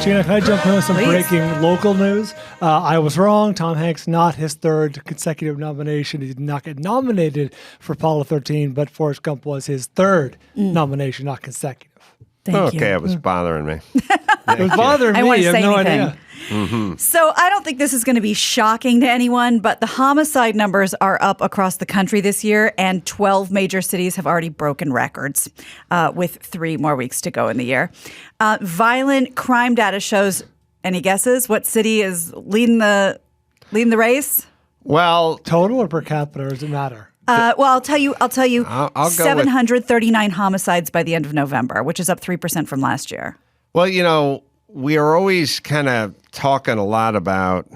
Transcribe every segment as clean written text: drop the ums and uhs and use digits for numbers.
Gina, can I jump in with some Please. breaking local news? I was wrong. Tom Hanks, not his third consecutive nomination. He did not get nominated for Apollo 13, but Forrest Gump was his third nomination, not consecutive. Thank you. Okay, it was bothering me. It was bothering me. I want to You have say no anything. idea. So I don't think this is going to be shocking to anyone, but the homicide numbers are up across the country this year, and 12 major cities have already broken records, with 3 more weeks to go in the year. Violent crime data shows. Any guesses? What city is leading the race? Well, Total or per capita, or does it matter? Well, I'll tell you. I'll go with- 739 homicides by the end of November, which is up 3% from last year. well, we are always kind of talking a lot about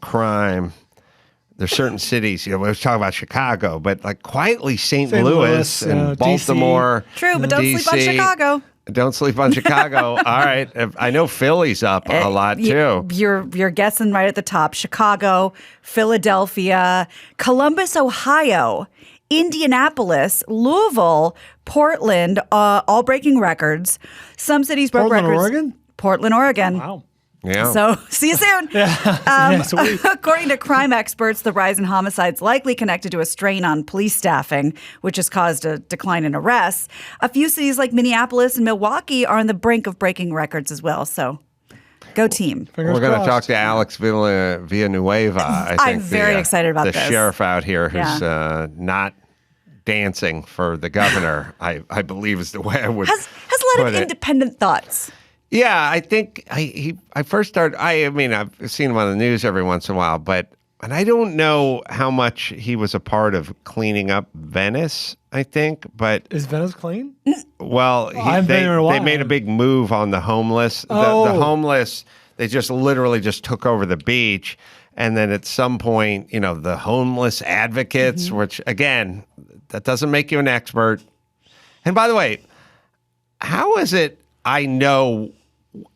crime. There's certain cities, we was talking about Chicago, but like quietly St. Louis and DC. Baltimore. True, but don't sleep on DC. Chicago. Don't sleep on Chicago. All right. I know Philly's up a lot too. You're guessing right at the top. Chicago, Philadelphia, Columbus, Ohio, Indianapolis, Louisville, Portland, all breaking records. Some cities broke Portland, records. Oregon? Portland, Oregon. Wow. Yeah. So see you soon. Sweet. According to crime experts, the rise in homicides likely connected to a strain on police staffing, which has caused a decline in arrests. A few cities like Minneapolis and Milwaukee are on the brink of breaking records as well. So go team. Fingers We're going to crossed. talk to Alex Villanueva. I think I'm very excited about the this. sheriff out here who's Yeah. not dancing for the governor, I believe is the way I would Has a lot of put it. independent thoughts. Yeah, I think I first started. I mean, I've seen him on the news every once in a while, and I don't know how much he was a part of cleaning up Venice. I think, but Is Venice clean? well, I've been there a they while. made a big move on the homeless. The homeless, they just literally just took over the beach, and then at some point, the homeless advocates, which again, that doesn't make you an expert. And by the way, how is it I know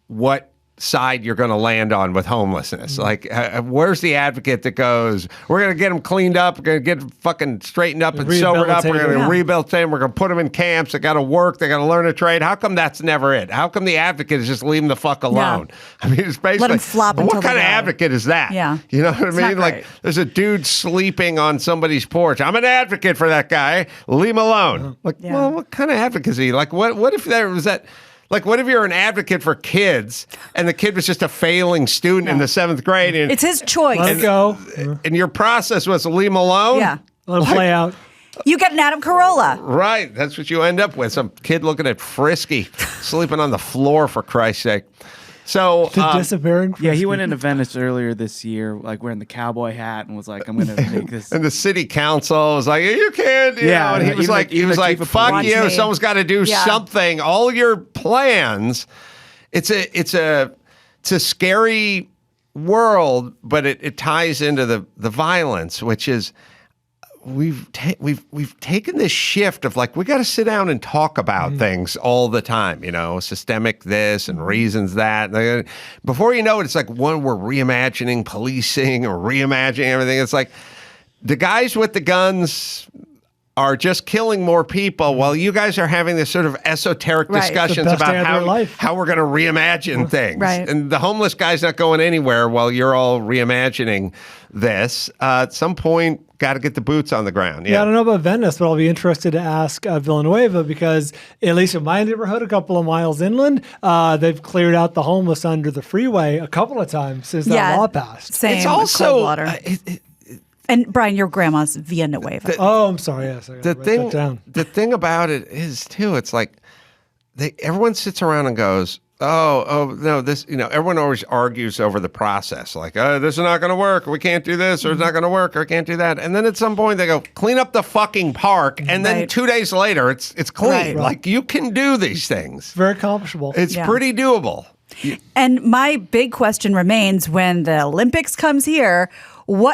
what side you're going to land on with homelessness? Like, where's the advocate that goes, we're going to get them cleaned up, we're going to get them fucking straightened up and sobered up, we're going to rehabilitate them, we're going to put them in camps, they got to work, they got to learn a trade. How come that's never it? How come the advocate is just leave them the fuck alone? Yeah. I mean, it's basically, Let 'em flop what until kind they of die. advocate is that? Yeah. You know what I It's mean? not Like, great. there's a dude sleeping on somebody's porch. I'm an advocate for that guy. Leave him alone. Like, Yeah. well, what kind of advocacy? Like, what if there was that? Like, what if you're an advocate for kids and the kid was just a failing student in the 7th grade? And, It's his choice. Let it go. and your process was to leave him alone? Yeah. Let it play out. You get an Adam Carolla. Right. That's what you end up with. Some kid looking at Frisky, sleeping on the floor, for Christ's sake. So, The disappearing. Yeah, he went into Venice earlier this year, like wearing the cowboy hat, and was like, "I'm going to make this." and the city council was like, you can't, Yeah, and he was even like, the- even the chief of fuck police. you, Watch me. someone's got to do Yeah. something. All your plans, it's a scary world, but it ties into the violence, which is we've taken this shift of like, we got to sit down and talk about things all the time, systemic this and reasons that. And before you know it, it's like we're reimagining policing or reimagining everything. It's like the guys with the guns are just killing more people while you guys are having this sort of esoteric Right. discussions The best day about of their life. how we're going to reimagine things. Right. And the homeless guy's not going anywhere while you're all reimagining this. At some point, got to get the boots on the ground. Yeah, I don't know about Venice, but I'll be interested to ask Villanueva because, at least in my neighborhood, a couple of miles inland, they've cleared out the homeless under the freeway a couple of times since that law passed. Same. It's with also Coldwater. And Brian, your grandma's Villanueva. Oh, I'm sorry. Yes, I gotta the write thing. that down. The thing about it is too. It's like everyone sits around and goes, "Oh no, this." Everyone always argues over the process. Like, this is not going to work. We can't do this, or it's not going to work, or can't do that. And then at some point they go, "Clean up the fucking park," and then Right. 2 days later, it's clean. Right. Like, you can do these things. Very accomplishable. It's Yeah. pretty doable. And my big question remains when the Olympics comes here,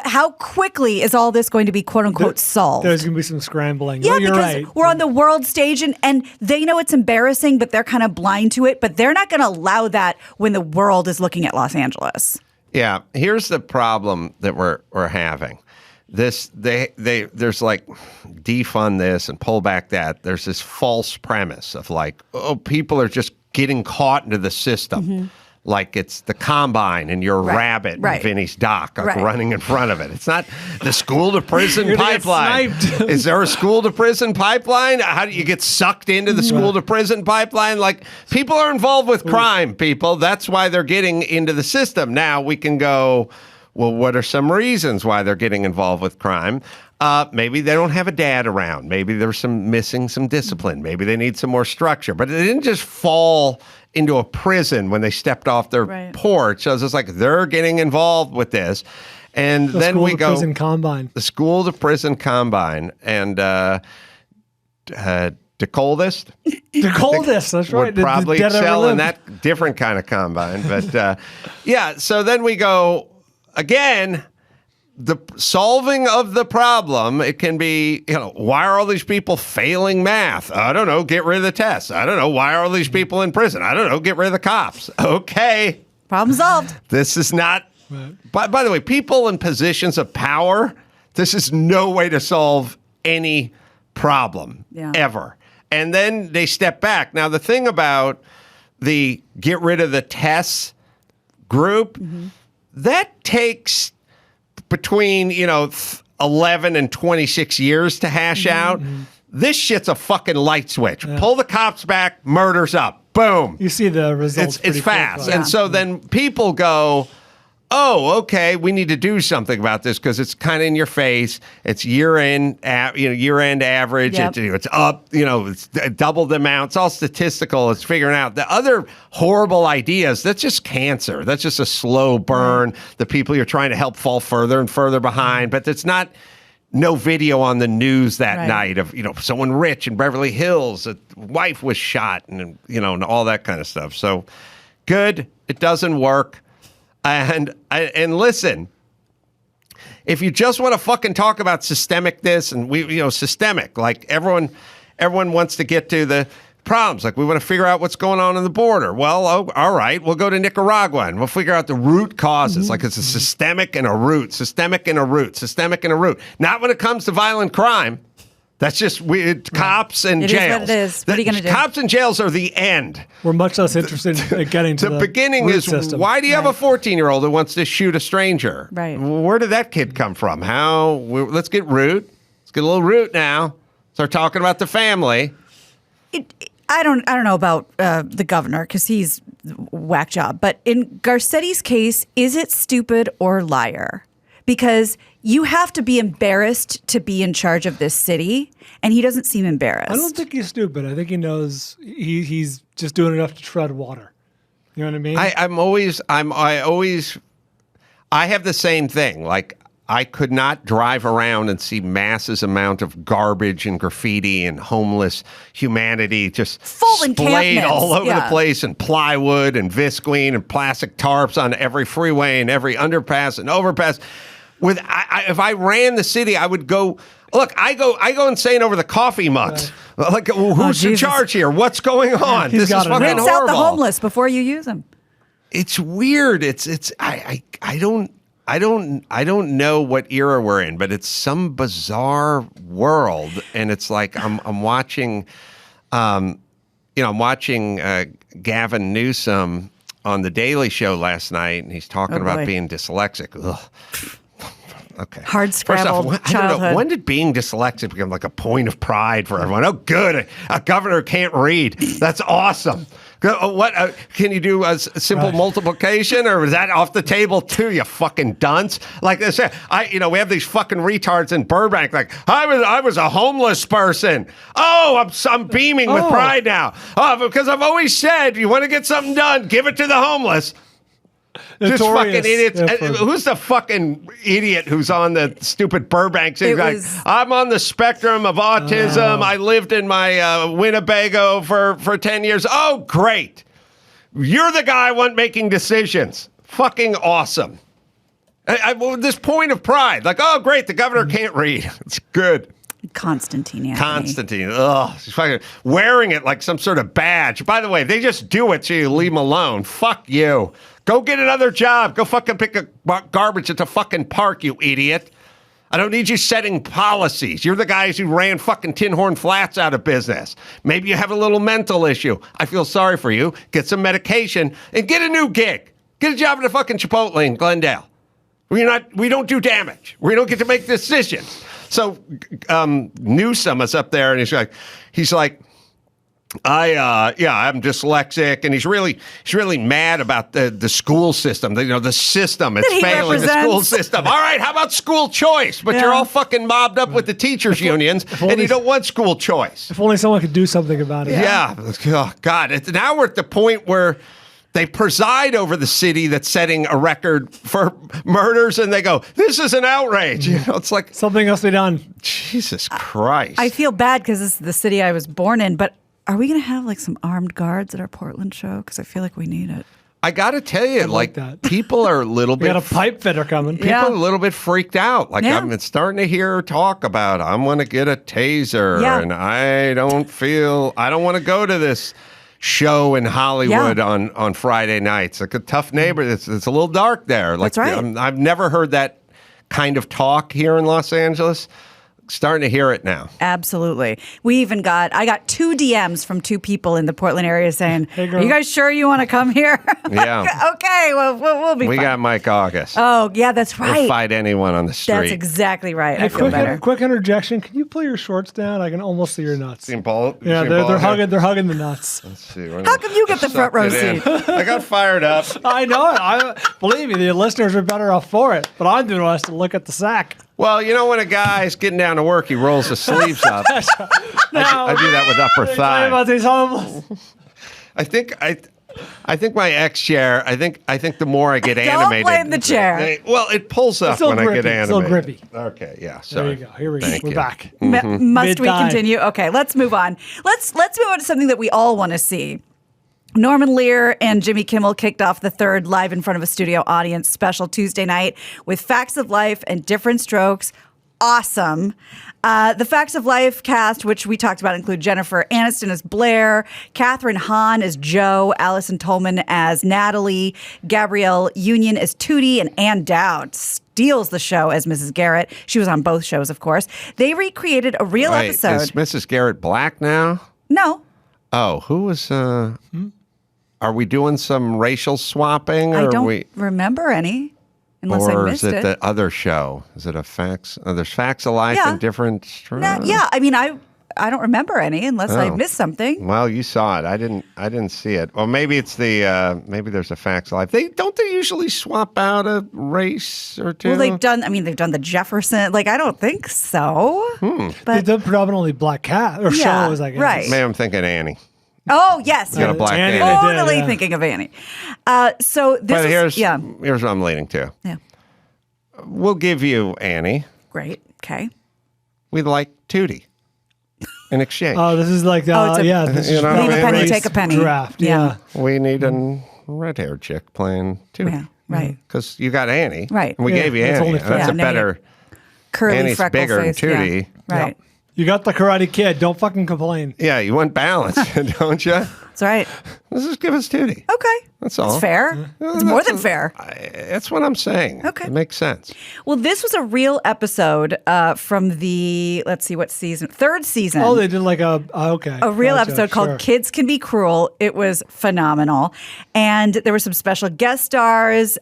how quickly is all this going to be quote unquote solved? There's going to be some scrambling. Yeah, You're because right. we're on the world stage and they know it's embarrassing, but they're kind of blind to it. But they're not going to allow that when the world is looking at Los Angeles. Yeah, here's the problem that we're having. There's like defund this and pull back that. There's this false premise of like, people are just getting caught into the system. like it's the combine and you're a rabbit and Vinny's dock running in front of it. It's not the school to prison pipeline. Is there a school to prison pipeline? How do you get sucked into the school to prison pipeline? Like, people are involved with crime, people. That's why they're getting into the system. Now we can go, well, what are some reasons why they're getting involved with crime? Maybe they don't have a dad around. Maybe there's missing some discipline. Maybe they need some more structure. But they didn't just fall into a prison when they stepped off their porch. So it's just like they're getting involved with this. And then we go... Prison Combine. The school to prison combine. And the coldest? The coldest, that's right. Would probably excel in that different kind of combine. But so then we go, again... The solving of the problem, it can be, why are all these people failing math? I don't know, get rid of the tests. I don't know, why are all these people in prison? I don't know, get rid of the cops. Okay. Problem solved. This is not, by the way, people in positions of power, this is no way to solve any problem, ever. And then they step back. Now, the thing about the get rid of the tests group, that takes... between 11 and 26 years to hash out. This shit's a fucking light switch. Pull the cops back, murder's up. Boom. You see the results. It's fast. And so then people go, oh, okay, we need to do something about this because it's kind of in your face. It's year-end average. Yep. It's up. It's double the amount. It's all statistical. It's figuring out the other horrible ideas. That's just cancer. That's just a slow burn. The people you're trying to help fall further and further behind. But it's not no video on the news that night of someone rich in Beverly Hills. A wife was shot and and all that kind of stuff. So good. It doesn't work. And listen, if you just want to fucking talk about systemic this and systemic, like everyone wants to get to the problems. Like we want to figure out what's going on the border. Well, all right, we'll go to Nicaragua and we'll figure out the root causes. Like it's a systemic and a root, systemic and a root, systemic and a root. Not when it comes to violent crime. That's just weird. Cops and jails. It is what it is. What are you going to do? Cops and jails are the end. We're much less interested in getting to the beginning root is system. Why do you have a 14-year-old who wants to shoot a stranger? Right. Where did that kid come from? Let's get root. Let's get a little root now. Start talking about the family. I don't know about the governor because he's whack job. But in Garcetti's case, is it stupid or liar? Because you have to be embarrassed to be in charge of this city, and he doesn't seem embarrassed. I don't think he's stupid. I think he knows he's just doing enough to tread water. You know what I mean? I have the same thing. Like, I could not drive around and see massive amount of garbage and graffiti and homeless humanity just full splayed all over the place, and plywood and visqueen and plastic tarps on every freeway and every underpass and overpass. If I ran the city, I would go. Look, I go insane over the coffee mugs. Right. Like, who's in charge here? What's going on? This is fucking horrible. Rinse out the homeless before you use them. It's weird. I don't know what era we're in, but it's some bizarre world, and it's like I'm watching, I'm watching Gavin Newsom on The Daily Show last night, and he's talking about being dyslexic. Ugh. Okay. Hard scrabbled childhood. I don't know. When did being dyslexic become like a point of pride for everyone? Oh, good. A governor can't read. That's awesome. What can you do a simple multiplication, or is that off the table too? You fucking dunce! Like I said, we have these fucking retards in Burbank. Like I was a homeless person. Oh, I'm beaming with pride now. Oh, because I've always said you want to get something done, give it to the homeless. Just fucking idiots. Who's the fucking idiot who's on the stupid Burbank thing? Like, I'm on the spectrum of autism. I lived in my Winnebago for 10 years. Oh, great. You're the guy I want making decisions. Fucking awesome. This point of pride. Like, oh, great, the governor can't read. It's good. Constantine. Ugh. She's fucking wearing it like some sort of badge. By the way, they just do it so you leave them alone. Fuck you. Go get another job. Go fucking pick a garbage at the fucking park, you idiot. I don't need you setting policies. You're the guys who ran fucking Tin Horn Flats out of business. Maybe you have a little mental issue. I feel sorry for you. Get some medication and get a new gig. Get a job at a fucking Chipotle in Glendale. We don't do damage. We don't get to make decisions. So Newsom is up there and he's like, I'm dyslexic, and he's really mad about the school system. The system, it's failing the school system. All right, how about school choice? But you're all fucking mobbed up with the teachers unions, and you don't want school choice. If only someone could do something about it. Yeah. Oh, God. Now we're at the point where they preside over the city that's setting a record for murders, and they go, this is an outrage. It's like something else to be done. Jesus Christ. I feel bad because this is the city I was born in, but are we going to have like some armed guards at our Portland show? Because I feel like we need it. I got to tell you, like that. People are a little bit. We got a pipe fitter coming. People are a little bit freaked out. Like I'm starting to hear talk about, I'm going to get a taser, and I don't want to go to this show in Hollywood on Friday nights. Like a tough neighborhood. It's a little dark there. Like, that's right. I've never heard that kind of talk here in Los Angeles. Starting to hear it now. Absolutely. I got 2 DMs from 2 people in the Portland area saying, hey, are you guys sure you want to come here? Yeah. Okay, well, we'll be fine. We got Mike August. Oh, yeah, that's right. We'll fight anyone on the street. That's exactly right. Hey, I feel better. Quick interjection. Can you pull your shorts down? I can almost see your nuts. Seen Paul? Yeah, they're hugging the nuts. Let's see. How come you get the front row seat? I got fired up. I know it. Believe me, the listeners are better off for it. But I'm doing what I have to look at the sack. Well, when a guy's getting down to work, he rolls his sleeves up. I do that with upper thigh. About these homeless. I think my X chair. I think the more I get animated, don't blame the chair. Well, it pulls up when I get animated. It's still grippy. Okay, yeah. Sorry. There you go. Here we go. We're back. Must we continue? Okay, let's move on. Let's move on to something that we all want to see. Norman Lear and Jimmy Kimmel kicked off the 3rd live in front of a studio audience special Tuesday night with Facts of Life and Different Strokes. Awesome. The Facts of Life cast, which we talked about, include Jennifer Aniston as Blair, Katherine Hahn as Jo, Allison Tolman as Natalie, Gabrielle Union as Tootie, and Ann Dowd steals the show as Mrs. Garrett. She was on both shows, of course. They recreated a real episode. Is Mrs. Garrett black now? No. Oh, who was... Are we doing some racial swapping? I don't remember any, unless I missed it. Or is it the other show? Is it a Facts? There's Facts of Life and Different Strokes. Yeah, I mean, I don't remember any unless I missed something. Well, you saw it. I didn't see it. Or maybe it's maybe there's a Facts of Life. They usually swap out a race or two. Well, they've done the Jefferson. Like, I don't think so. But they've done predominantly black cat or shows, I guess. Right. Maybe I'm thinking Annie. Oh, yes. Got a black Annie. Totally thinking of Annie. So this here's what I'm leading to. Yeah. We'll give you Annie. Great. Okay. We'd like Tootie in exchange. Oh, this is like, this is leave a penny, take a penny. Draft. Yeah. We need a red-haired chick playing Tootie. Yeah, right. Because you got Annie. Right. And we gave you Annie. That's a better... Curly, Annie's freckle bigger face. than Tootie. Yeah. Right. You got the Karate Kid. Don't fucking complain. Yeah, you want balance, don't you? That's right. Let's just give us Tootie. Okay. That's all. It's fair. It's more than fair. That's what I'm saying. Okay. It makes sense. Well, this was a real episode from the, let's see, what season? 3rd season. Oh, they did like a real episode called Kids Can Be Cruel. It was phenomenal. And there were some special guest stars.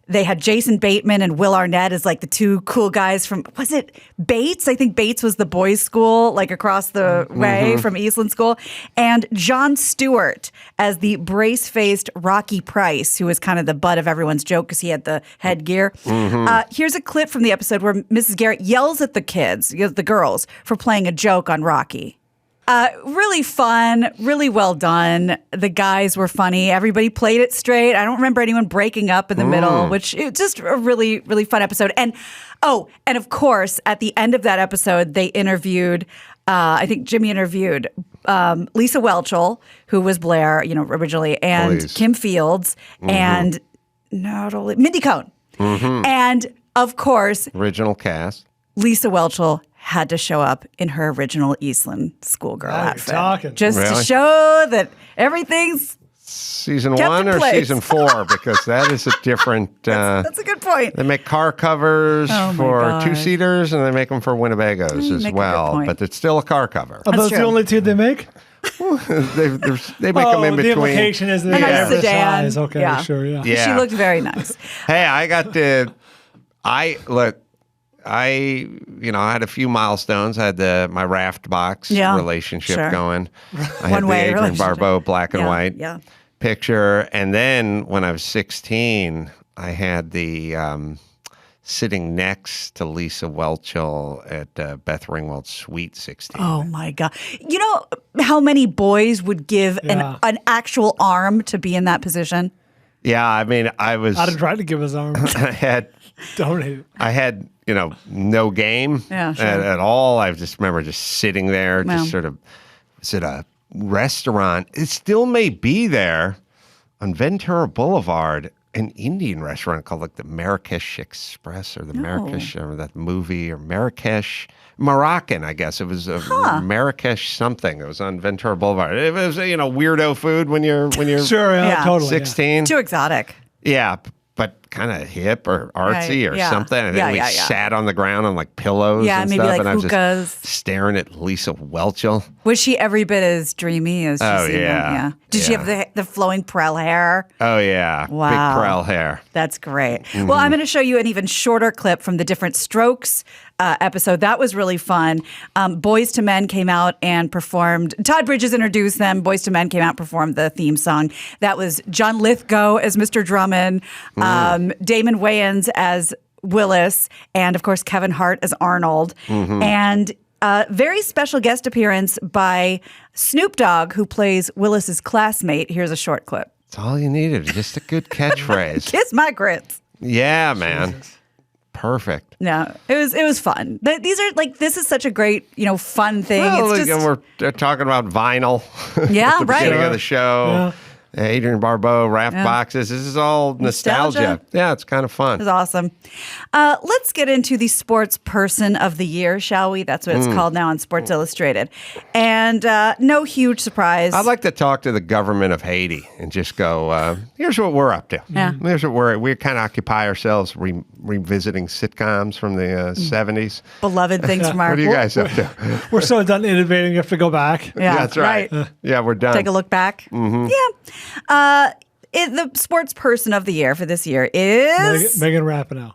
They had Jason Bateman and Will Arnett as like the 2 cool guys from, was it Bates? I think Bates was the boys' school, like across the way from Eastland School. And Jon Stewart as the brace-faced Rocky Price, who was kind of the butt of everyone's joke because he had the headgear. Here's a clip from the episode where Mrs. Garrett yells at the kids, the girls, for playing a joke on Rocky. Really fun, really well done. The guys were funny. Everybody played it straight. I don't remember anyone breaking up in the middle, which it just a really, really fun episode. And of course, at the end of that episode, they interviewed, I think Jimmy interviewed Lisa Whelchel, who was Blair, originally, and Kim Fields, and Mindy Cohn. And of course, original cast. Lisa Whelchel had to show up in her original Eastland schoolgirl outfit. Talking. Just to show that everything's season Kept 1 in or place. season 4? Because that is a different. That's a good point. They make car covers Oh, my for God. 2-seaters, and they make them for Winnebagos You as make a good well. point. But it's still a car cover. Are those true. the only two they make? they make them in between. The implication is that A nice they're average sedan. size. Okay, Yeah. sure, yeah. Yeah. She looked very nice. Hey, I had a few milestones. I had my raft box relationship sure. going. I had One-way the Adrian relationship. Barbeau black and white Yeah. picture. And then when I was 16, I had the sitting next to Lisa Welchel at Beth Ringwald's Sweet 16. Oh my God. You know how many boys would give Yeah. an actual arm to be in that position? Yeah, I mean, I was. I'd have tried to give his arm. I had no game Yeah, sure. at all. I just remember just sitting there, Wow. just sort of, was it a restaurant? It still may be there on Ventura Boulevard, an Indian restaurant called like the Marrakesh Express or the Marrakesh, or that movie, or Marrakesh, Moroccan, I guess. It was Marrakesh something. It was on Ventura Boulevard. It was, weirdo food when you're Sure, Yeah. totally. 16. Too exotic. Yeah, but kind of hip or artsy Right, or yeah. something. And then Yeah, we yeah. sat on the ground on like pillows Yeah, and maybe stuff. like and I was hookahs. just staring at Lisa Welchel. Was she every bit as dreamy as she Oh, seemed? yeah. Did she have the flowing Perel hair? Oh, yeah. Wow. Big Perel hair. That's great. Mm-hmm. Well, I'm going to show you an even shorter clip from the Different Strokes episode. That was really fun. Boys to Men came out and performed. Todd Bridges introduced them. Boys to Men came out and performed the theme song. That was John Lithgow as Mr. Drummond, Damon Wayans as Willis, and of course Kevin Hart as Arnold. And very special guest appearance by Snoop Dogg, who plays Willis's classmate. Here's a short clip. It's all you needed. Just a good catchphrase. Kiss my grits. Yeah, man. Perfect. No, it was fun. These are this is such a great, fun thing. Well, It's just, we're talking about vinyl. Yeah, at the right. beginning of the show. Adrian Barbeau, raft boxes. This is all nostalgia. Yeah, it's kind of fun. It's awesome. Let's get into the sports person of the year, shall we? That's what it's called now on Sports Illustrated. And no huge surprise. I'd like to talk to the government of Haiti and just go, here's what we're up to. Yeah. Here's what we kind of occupy ourselves revisiting sitcoms from the 70s. Beloved things from our. What are you guys up to? We're so done innovating, you have to go back. Yeah, That's right. Yeah, we're done. Take a look back. Yeah. The sports person of the year for this year is Megan Rapinoe.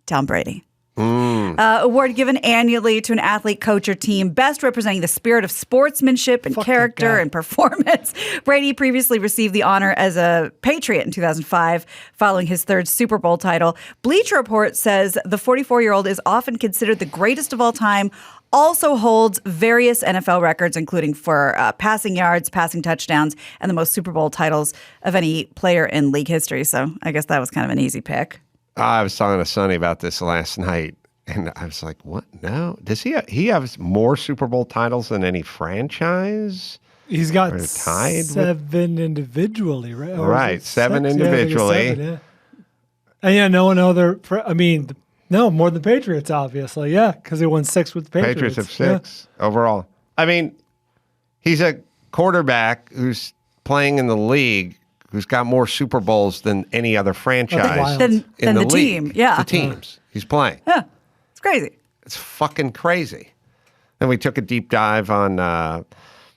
Tom Brady. Award given annually to an athlete, coach, or team best representing the spirit of sportsmanship and Fuck that character guy. and performance. Brady previously received the honor as a Patriot in 2005 following his third Super Bowl title. Bleacher Report says the 44-year-old is often considered the greatest of all time, also holds various NFL records, including for passing yards, passing touchdowns, and the most Super Bowl titles of any player in league history. So I guess that was kind of an easy pick. I was talking to Sonny about this last night, and I was like, what? No. Does he have more Super Bowl titles than any franchise? He's got Or tied with- 7 individually, right? Or is Right, it 7 6? Yeah, I think it's individually. 7, yeah. And yeah, no one other. No, more than Patriots, obviously. Yeah, because he won 6 with the Patriots. Patriots have 6 overall. I mean, he's a quarterback who's playing in the league who's got more Super Bowls than any other franchise wild. Than in the league. team, yeah. The teams he's playing. Yeah, it's crazy. It's fucking crazy. Then we took a deep dive on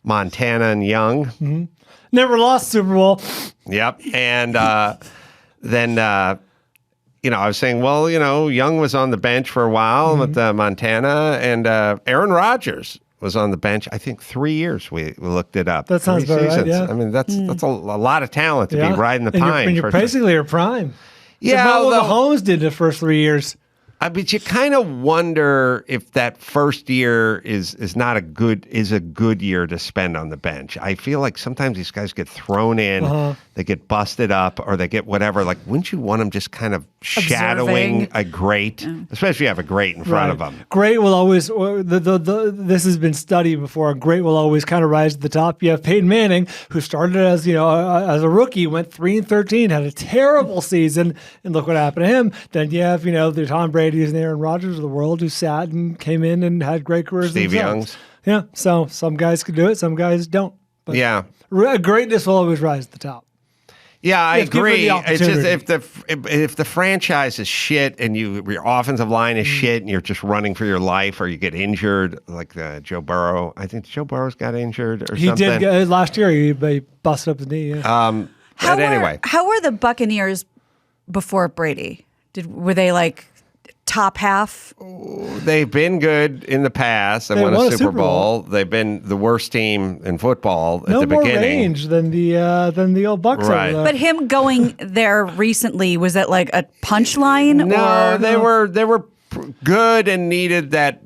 Montana and Young. Never lost Super Bowl. Yep. And then, I was saying, well, Young was on the bench for a while with Montana, and Aaron Rodgers was on the bench, I think 3 years. We looked it up. That sounds 3 about right, seasons. yeah. I mean, that's a lot of talent to be riding the pine. And you're for- basically your prime. Yeah, It's about what although- Mahomes did the first 3 years. I mean, you kind of wonder if that first year is a good year to spend on the bench. I feel like sometimes these guys get thrown in, they get busted up, or they get whatever. Like, wouldn't you want them just kind of shadowing Observing. a great, especially if you have a great in front of them? Great will always, this has been studied before, great will always kind of rise to the top. You have Peyton Manning, who started as a rookie, went 3-13, had a terrible season, and look what happened to him. Then you have, the Tom Brady's and Aaron Rodgers of the world who sat and came in and had great careers Steve themselves. Young's. Yeah, so some guys could do it, some guys don't. But Yeah. greatness will always rise to the top. Yeah, I Give her the agree. It's just opportunity. if the franchise is shit and your offensive line is shit and you're just running for your life or you get injured, like Joe Burrow. I think Joe Burrow's got injured or He something. did last year. He busted up his knee. Yeah. But anyway, How were the Buccaneers before Brady? Were they like top half? they've been good in the past. They won a Super Bowl. They've been the worst team in football at no the more beginning. range than the old Bucks Right. over there. But him going there recently, was that like a punchline? No, or? they were good and needed that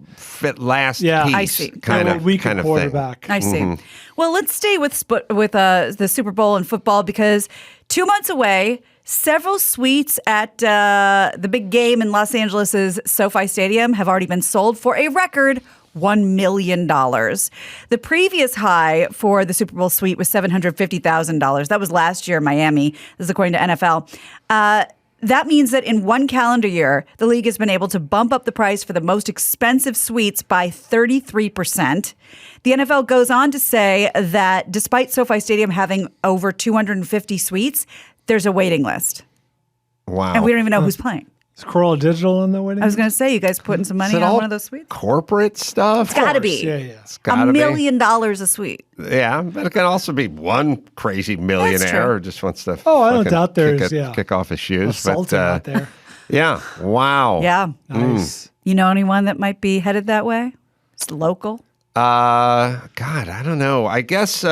last Yeah. piece I see. kind a of weak thing. quarterback. I see. Well, let's stay with the Super Bowl and football because 2 months away, several suites at the big game in Los Angeles' SoFi Stadium have already been sold for a record $1 million. The previous high for the Super Bowl suite was $750,000. That was last year in Miami. This is according to NFL. That means that in one calendar year, the league has been able to bump up the price for the most expensive suites by 33%. The NFL goes on to say that despite SoFi Stadium having over 250 suites, there's a waiting list. Wow. And we don't even know who's playing. Is Carolla Digital on the winning? I was going to say, you guys putting some money Is it on all one of those suites? corporate stuff? It's got to be. Yeah. It's gotta $1 be. million a suite. Yeah, but it can also be one crazy millionaire true. who just wants to Oh, I don't fucking doubt there's, kick off his shoes. Assaulting out there. Yeah, wow. Yeah. Nice. You know anyone that might be headed that way? It's local. God, I don't know. I guess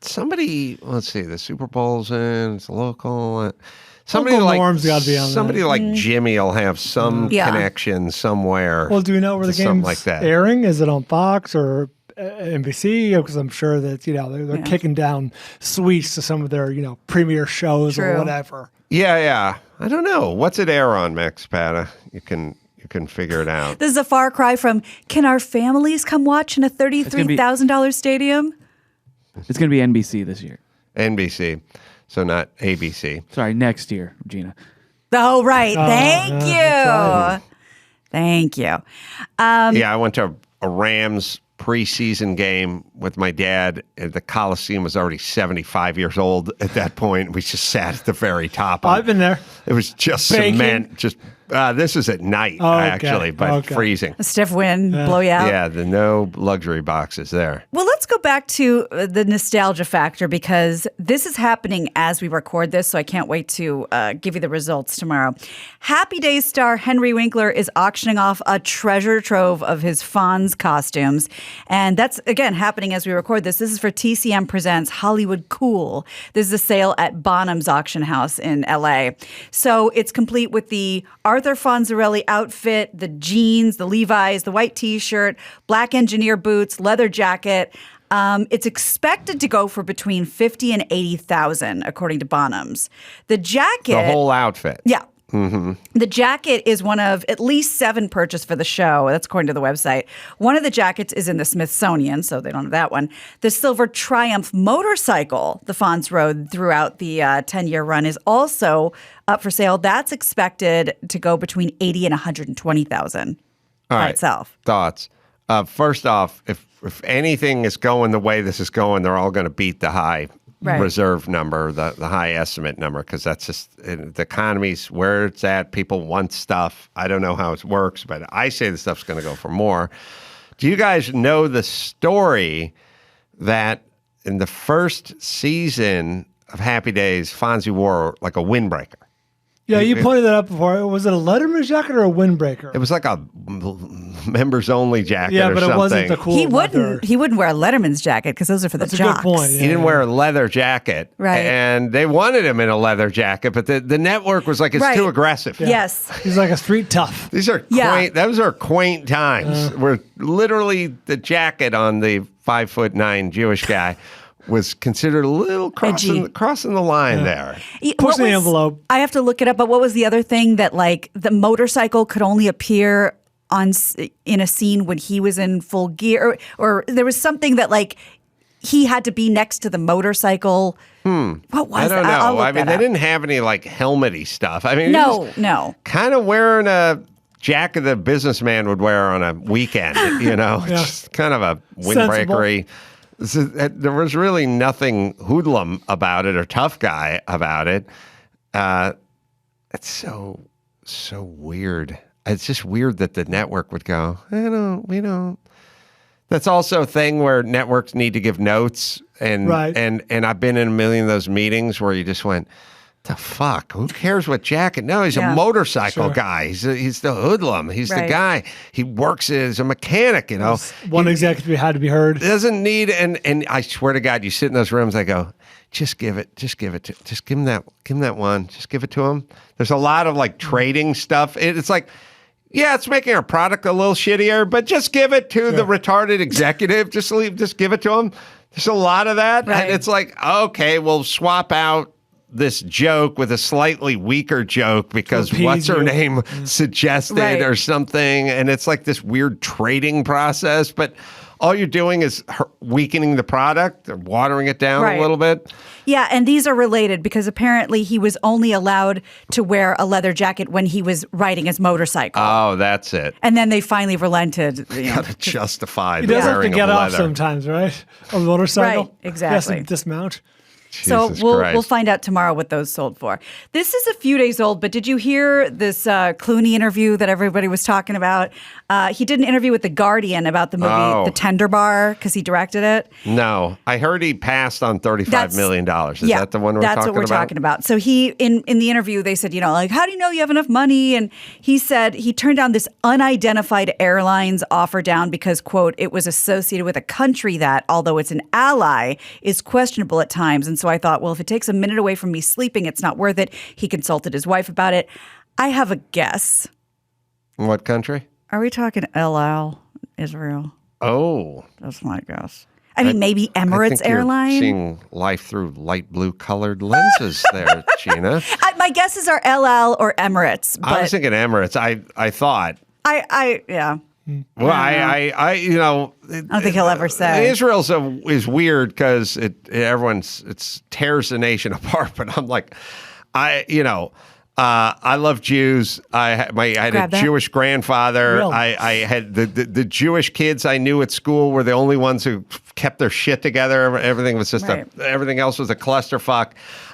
somebody, let's see, the Super Bowl's in, it's local. Somebody Local like Norm's gotta be on somebody that. like Jimmy will have some Yeah. connection somewhere. Well, do we know where the to something game's like that. airing? Is it on Fox or NBC? Because I'm sure that they're kicking down suites to some of their premier shows or True. whatever. Yeah. I don't know. What's it air on, Max Pata? You can figure it out. This is a far cry from, can our families come watch in a $33,000 stadium? It's going to be NBC this year. NBC, so not ABC. Sorry, next year, Gina. Oh, right. Thank that's you. right. Thank you. Yeah, I went to a Rams preseason game with my dad. The Coliseum was already 75 years old at that point. We just sat at the very top. I've been there. It was just Baking. cement. Just this is at night, Oh, okay. actually, but Okay. freezing. A stiff wind, blow you out. Yeah, no luxury boxes there. Well, let's go back to the nostalgia factor because this is happening as we record this, so I can't wait to give you the results tomorrow. Happy Days star Henry Winkler is auctioning off a treasure trove of his Fonz costumes, and that's, again, happening as we record this. This is for TCM Presents Hollywood Cool. This is a sale at Bonham's Auction House in L.A. So it's complete with the Arthur Fonzarelli outfit, the jeans, the Levi's, the white T-shirt, black engineer boots, leather jacket. It's expected to go for between $50,000 and $80,000, according to Bonham's. The jacket, The whole outfit. yeah. The jacket is one of at least 7 purchased for the show. That's according to the website. One of the jackets is in the Smithsonian, so they don't have that one. The Silver Triumph motorcycle the Fonz rode throughout the 10-year run is also up for sale. That's expected to go between $80,000 and $120,000 by itself. Thoughts. First off, if anything is going the way this is going, they're all going to beat the high Right. reserve number, the high estimate number, because that's just the economy's where it's at. People want stuff. I don't know how it works, but I say the stuff's going to go for more. Do you guys know the story that in the first season of Happy Days, Fonzie wore like a windbreaker? Yeah, you pointed that out before. Was it a Letterman jacket or a windbreaker? It was like a members only jacket yeah, or but something. it wasn't the cool. He leather. wouldn't wear a Letterman's jacket because those are for the That's a jocks. good point. He didn't wear a leather jacket. Right. And they wanted him in a leather jacket, but the network was like, it's Right. too aggressive. Yes. He's like a street tough. These are Yeah. quaint. Those are quaint times where literally the jacket on the 5'9" Jewish guy was considered a little Edgy. crossing the line there. Push the envelope. I have to look it up, but what was the other thing that like the motorcycle could only appear in a scene when he was in full gear, or there was something that like he had to be next to the motorcycle. What was I don't that? know. I'll look I mean, that they up. didn't have any like helmety stuff. I mean, No. kind of wearing a jacket the businessman would wear on a weekend, Yeah. just kind of a windbreakery. there was really nothing hoodlum about it or tough guy about it. It's so weird. It's just weird that the network would go, we don't. That's also a thing where networks need to give notes. And I've been in a million of those meetings where you just went, the fuck? Who cares what jacket? No, he's a motorcycle guy. He's the hoodlum. He's the guy. He works as a mechanic, One executive had to be heard. Doesn't need, and I swear to God, you sit in those rooms, I go, just give him that one. Just give it to him. There's a lot of like trading stuff. It's like, yeah, it's making our product a little shittier, but just give it to the retarded executive. Just give it to him. There's a lot of that. Right. And it's like, okay, we'll swap out this joke with a slightly weaker joke because what's her name suggested or something. And it's like this weird trading process, but all you're doing is weakening the product or watering it down a little bit. Yeah, and these are related because apparently he was only allowed to wear a leather jacket when he was riding his motorcycle. Oh, that's it. And then they finally relented. Got to justify He the does have to wearing get of off leather. sometimes, right? On a motorcycle. Right, exactly. He has to dismount. So Jesus we'll Christ. find out tomorrow what those sold for. This is a few days old, but did you hear this Clooney interview that everybody was talking about? He did an interview with The Guardian about the movie The Tender Bar because he directed it. No, I heard he passed on $35 million. Is that the one we're talking about? That's what we're talking about. So he, in the interview, they said, like, how do you know you have enough money? And he said he turned down this unidentified airlines offer down because, quote, it was associated with a country that, although it's an ally, is questionable at times. And so I thought, well, if it takes a minute away from me sleeping, it's not worth it. He consulted his wife about it. I have a guess. What country? Are we talking El Al, Israel? Oh. That's my guess. I mean, maybe Emirates I think Airline. You're seeing life through light blue colored lenses there, Gina. My guesses are El Al or Emirates. But I was thinking Emirates. I thought. Yeah. Well, I don't think he'll ever say. Israel's is weird because it tears the nation apart. But I'm like, I love Jews. I had a Jewish grandfather. Really? I had the Jewish kids I knew at school were the only ones who kept their shit together. Everything was just everything else was a clusterfuck.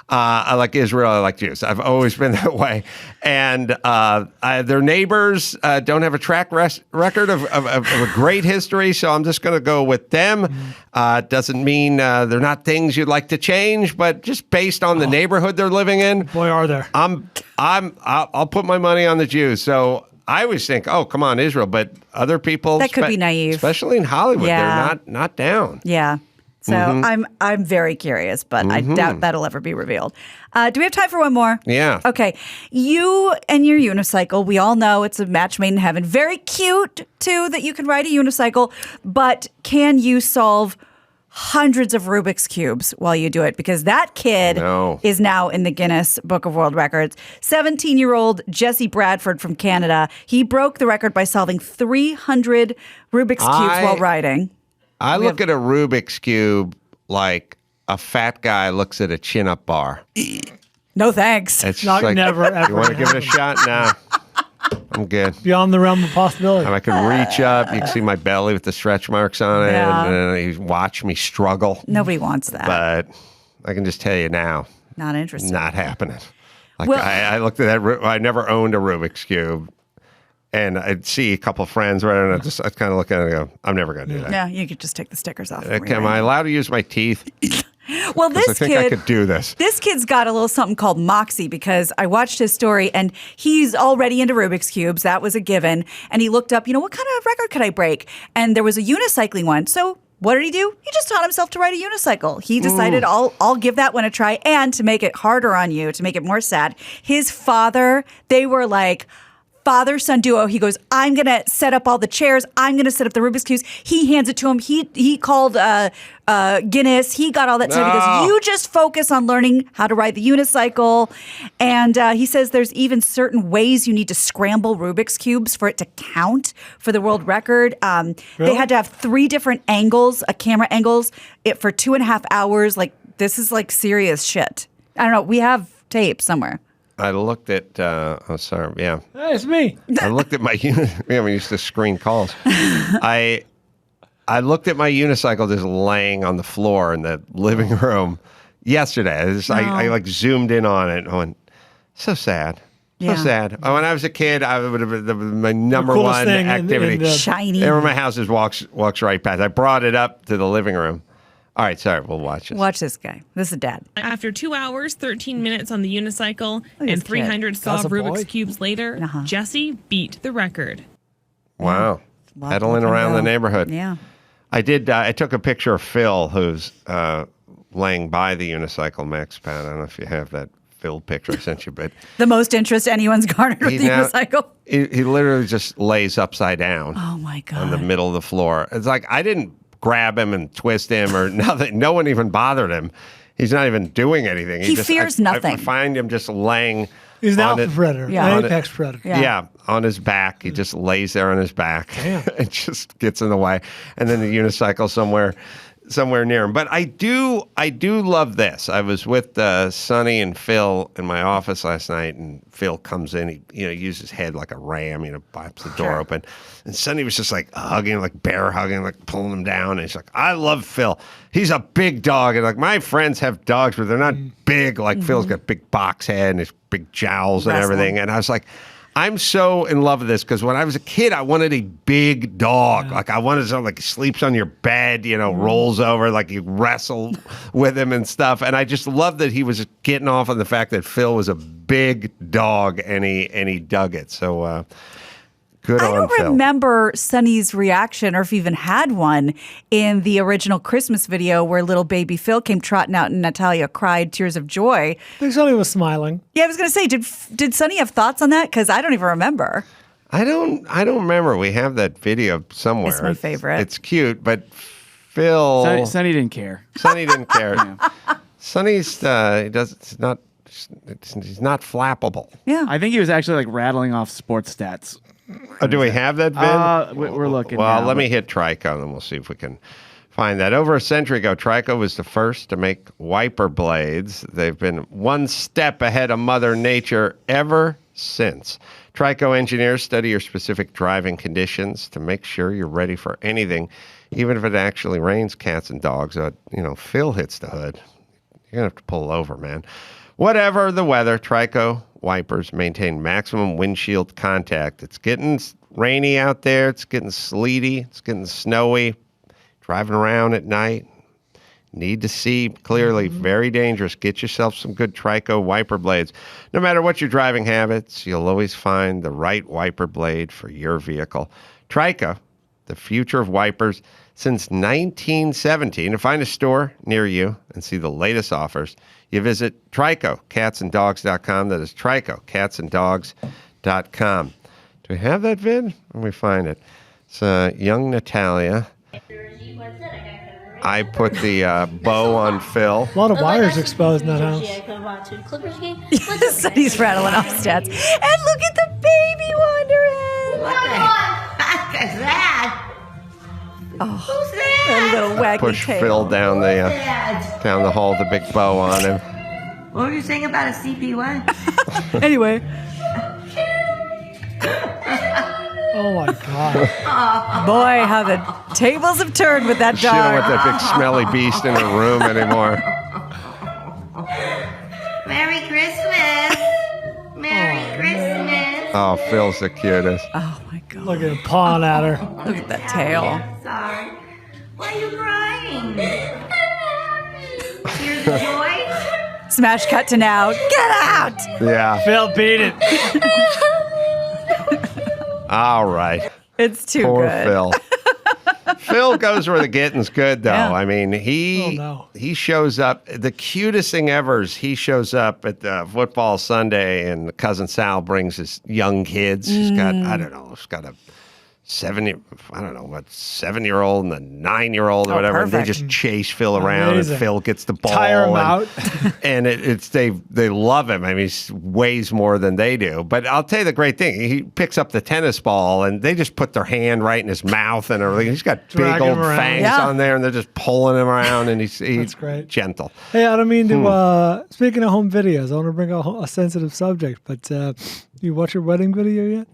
I like Israel. I like Jews. I've always been that way. And their neighbors don't have a track record of a great history, so I'm just going to go with them. Doesn't mean they're not things you'd like to change, but just based on the neighborhood they're living in. Boy, are there. I'll put my money on the Jews. So I always think, oh, come on, Israel. But other people That could be naive. especially in Hollywood. Yeah. They're not down. Yeah. So I'm very curious, but I doubt that'll ever be revealed. Do we have time for one more? Yeah. Okay. You and your unicycle, we all know it's a match made in heaven. Very cute, too, that you can ride a unicycle. But can you solve hundreds of Rubik's Cubes while you do it? Because that kid is now in the Guinness Book of World Records. 17-year-old Jesse Bradford from Canada. He broke the record by solving 300 Rubik's Cubes while riding. I look at a Rubik's Cube like a fat guy looks at a chin-up bar. No thanks. It's Not like, never, ever. you want to give it a shot? Nah, I'm good. Beyond the realm of possibility. I could reach up. You can see my belly with the stretch marks on it. Yeah. And you watch me struggle. Nobody wants that. But I can just tell you now, Not interested. not happening. Like Well- I looked at that. I never owned a Rubik's Cube. And I'd see a couple friends, right, and I'd kind of look at it and go, I'm never going to do that. Yeah, you could just take the stickers off. Okay, am I allowed to use my teeth? Well, Because I this think I kid, could do this. this kid's got a little something called Moxie because I watched his story and he's already into Rubik's Cubes. That was a given. And he looked up, what kind of record could I break? And there was a unicycling one. So what did he do? He just taught himself to ride a unicycle. He decided I'll give that one a try. And to make it harder on you, to make it more sad, his father, they were like father-son duo. He goes, I'm going to set up all the chairs. I'm going to set up the Rubik's Cubes. He hands it to him. He called Guinness. He got all that stuff. He goes, you just focus on learning how to ride the unicycle. And he says there's even certain ways you need to scramble Rubik's Cubes for it to count for the world record. They had to have 3 different angles, camera angles, for 2.5 hours. Like, this is like serious shit. I don't know. We have tape somewhere. I looked at, sorry, yeah. Hey, it's me. I looked at my unit. Yeah, we used to screen calls. I looked at my unicycle just laying on the floor in the living room yesterday. I like zoomed in on it and I went, so sad. So sad. When I was a kid, I would have been my number one thing activity. Shiny. There my house is walks right past. I brought it up to the living room. All right, sorry, we'll watch this. Watch this guy. This is Dad. After 2 hours, 13 minutes on the unicycle, this and kid. 300 solved That's a boy. Rubik's Cubes later, Jesse beat the record. Wow. Pedaling around the neighborhood. Yeah. I did. I took a picture of Phil, who's laying by the unicycle, Max Pat. I don't know if you have that Phil picture I sent you, but The most interest anyone's garnered with the unicycle. He literally just lays upside down Oh, my God. on the middle of the floor. It's like I didn't grab him and twist him or nothing. No one even bothered him. He's not even doing anything. He fears nothing. I find him just laying. He's an on alpha it- predator, Yeah. an apex predator. Yeah, on his back. He just lays there on his back. Damn. It just gets in the way. And then the unicycle somewhere near him. But I do love this. I was with Sonny and Phil in my office last night, and Phil comes in. He uses his head like a ram. Pops the door open, and Sonny was just like hugging, like bear hugging, like pulling him down. And he's like, "I love Phil. He's a big dog." And like my friends have dogs, but they're not big. Like Phil's got a big box head and his big jowls and everything. And I was like, I'm so in love with this because when I was a kid, I wanted a big dog. Yeah. Like I wanted something like he sleeps on your bed, rolls over, like you wrestle with him and stuff. And I just love that he was getting off on the fact that Phil was a big dog and he dug it. So good on Phil. I don't remember Sonny's reaction, or if he even had one, in the original Christmas video where little baby Phil came trotting out and Natalia cried tears of joy. I think Sonny was smiling. Yeah, I was going to say, did Sonny have thoughts on that? Because I don't even remember. I don't remember. We have that video somewhere. It's my favorite. It's cute, but Phil. Sonny didn't care. Sonny didn't care. Sonny's he's not flappable. Yeah. I think he was actually like rattling off sports stats. Oh, do we have that vid? We're looking. Well, now, let me hit Trico, and we'll see if we can find that. Over a century ago, Trico was the first to make wiper blades. They've been one step ahead of Mother Nature ever since. Trico engineers study your specific driving conditions to make sure you're ready for anything, even if it actually rains cats and dogs. Phil hits the hood. You're going to have to pull over, man. Whatever the weather, Trico wipers maintain maximum windshield contact. It's getting rainy out there. It's getting sleety. It's getting snowy. Driving around at night. Need to see clearly. Very dangerous. Get yourself some good Trico wiper blades. No matter what your driving habits, you'll always find the right wiper blade for your vehicle. Trico, the future of wipers since 1917. To find a store near you and see the latest offers, you visit Trico, catsanddogs.com. That is Trico, catsanddogs.com. Do we have that vid? Let me find it. It's young Natalia. I put the bow on Phil. A lot of wires exposed in that house. Sonny's rattling off stats. And look at the baby wandering. What the heck is that? Who's that? A little waggy Push tail. Phil down the hall with the big bow on him. What were you saying about a CP1? Anyway. Oh my God. Boy, how the tables have turned with that She don't want dog. that big smelly beast in her room anymore. Merry Christmas. Merry Christmas. Oh, Phil's the cutest. Oh my God. Look at him pawing at her. Look at that tail. Sorry. Why are you crying? Tears of joy? Smash cut to now. Get out! Yeah. Phil beat it. All right. It's too Poor good. Phil. Phil goes where the getting's good, though. Yeah. I mean, he shows up. The cutest thing ever is he shows up at the football Sunday, and cousin Sal brings his young kids. He's got, I don't know, he's got a 7-year-old and a 9-year-old or whatever. And they perfect. just chase Phil around, Amazing. and Phil gets the ball. Tire him out. And they love him. I mean, he weighs more than they do. But I'll tell you the great thing. He picks up the tennis ball, and they just put their hand right in his mouth and everything. He's got Drag big him old around. fangs Yeah. on there, and they're just pulling him around, and he's That's great. gentle. Hey, I don't mean to, speaking of home videos, I want to bring up a sensitive subject, but you watch your wedding video yet?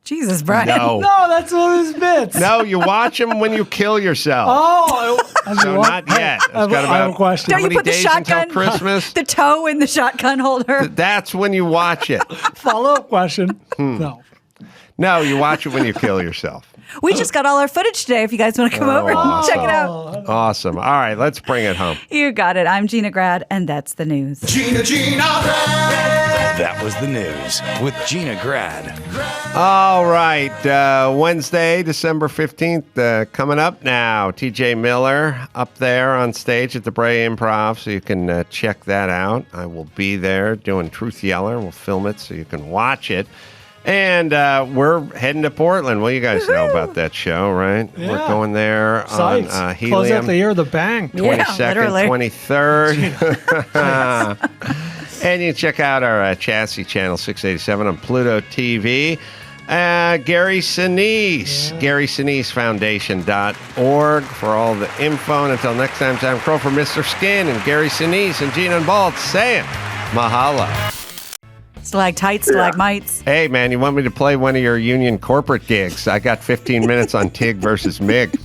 Jesus, Brian. No. No, that's one of his bits. No, you watch them when you kill yourself. Oh, So not yet. It's I have got I have a about question. Don't you many put the days until shotgun, Christmas? the toe in the shotgun holder? That's when you watch it. Follow-up question. Hmm. No. No, you watch it when you kill yourself. We just got all our footage today. If you guys want to come over and check it out. Awesome. All right, let's bring it home. You got it. I'm Gina Grad, and that's the news. Gina Grad. That was the news with Gina Grad. All right, Wednesday, December 15th, coming up now. TJ Miller up there on stage at the Bray Improv, so you can check that out. I will be there doing Truth Yeller. We'll film it so you can watch it. And we're heading to Portland. Well, you guys know about that show, right? Yeah. We're going there on Close out Helium. the year of the bang. 22nd, literally. 23rd. And you can check out our Chassis Channel 687 on Pluto TV. Gary Sinise, GarySiniseFoundation.org for all the info. And until next time, Sam Crow for Mr. Skin and Gary Sinise and Gina and Bald saying mahalo. Stalactites, stalagmites. Hey, man, you want me to play one of your union corporate gigs? I got 15 minutes on TIG versus MIG.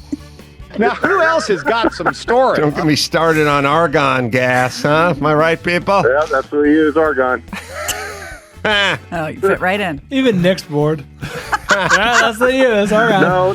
Now, who else has got some story? Don't get me started on argon gas, huh? Am I right, people? Yeah, that's what we use, argon. Oh, you fit right in. Even Nick's bored. Yeah, that's the use. All right. No,